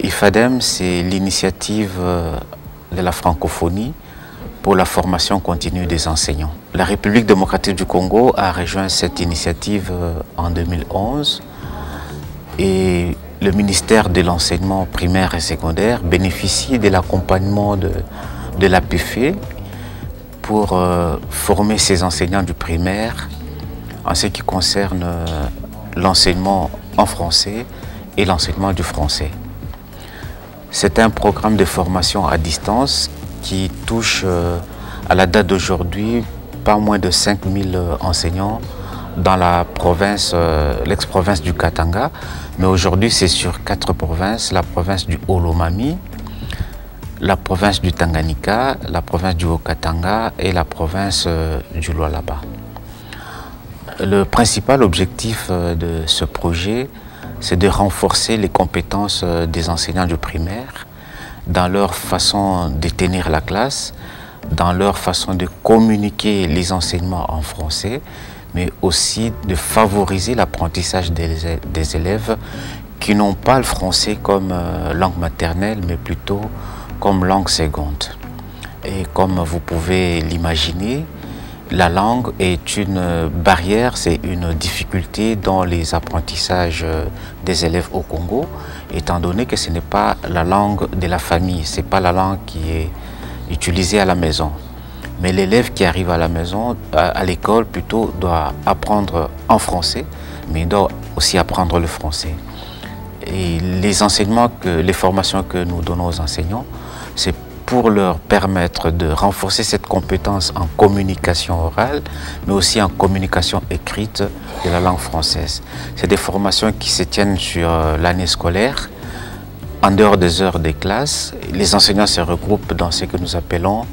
IFADEM, c'est l'initiative de la francophonie pour la formation continue des enseignants. La République démocratique du Congo a rejoint cette initiative en 2011 et le ministère de l'enseignement primaire et secondaire bénéficie de l'accompagnement de l'APFE pour former ses enseignants du primaire en ce qui concerne l'enseignement en français et l'enseignement du français. C'est un programme de formation à distance qui touche à la date d'aujourd'hui pas moins de 5000 enseignants dans la province, l'ex-province du Katanga, mais aujourd'hui c'est sur 4 provinces, la province du Olomami, la province du Tanganyika, la province du Haut-Katanga et la province du Lualaba. Le principal objectif de ce projet, c'est de renforcer les compétences des enseignants du primaire dans leur façon de tenir la classe, dans leur façon de communiquer les enseignements en français, mais aussi de favoriser l'apprentissage des élèves qui n'ont pas le français comme langue maternelle, mais plutôt comme langue seconde. Et comme vous pouvez l'imaginer, la langue est une barrière, c'est une difficulté dans les apprentissages des élèves au Congo, étant donné que ce n'est pas la langue de la famille, ce n'est pas la langue qui est utilisée à la maison. Mais l'élève qui arrive à la maison, à l'école plutôt, doit apprendre en français, mais il doit aussi apprendre le français. Et les enseignements, les formations que nous donnons aux enseignants, c'est pour leur permettre de renforcer cette compétence en communication orale, mais aussi en communication écrite de la langue française. C'est des formations qui se tiennent sur l'année scolaire, en dehors des heures des classes. Les enseignants se regroupent dans ce que nous appelons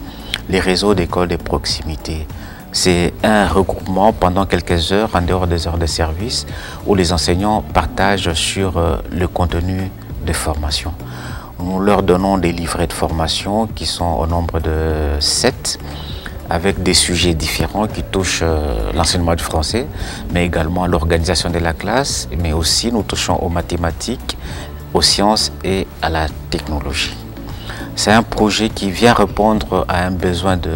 les réseaux d'écoles de proximité. C'est un regroupement pendant quelques heures, en dehors des heures de service, où les enseignants partagent sur le contenu des formations. Nous leur donnons des livrets de formation qui sont au nombre de 7, avec des sujets différents qui touchent l'enseignement du français, mais également l'organisation de la classe, mais aussi nous touchons aux mathématiques, aux sciences et à la technologie. C'est un projet qui vient répondre à un besoin de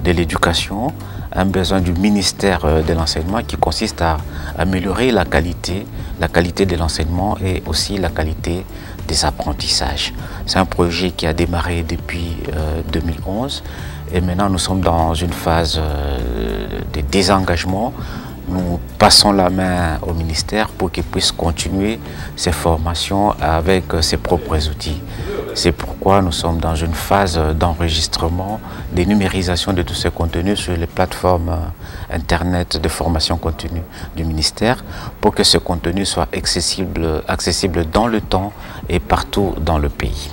l'éducation, un besoin du ministère de l'enseignement qui consiste à améliorer la qualité de l'enseignement et aussi la qualité des apprentissages. C'est un projet qui a démarré depuis 2011 et maintenant nous sommes dans une phase de désengagement. Nous passons la main au ministère pour qu'il puisse continuer ces formations avec ses propres outils. C'est pourquoi nous sommes dans une phase d'enregistrement, de numérisation de tous ces contenus sur les plateformes internet de formation continue du ministère pour que ce contenu soit accessible dans le temps et partout dans le pays.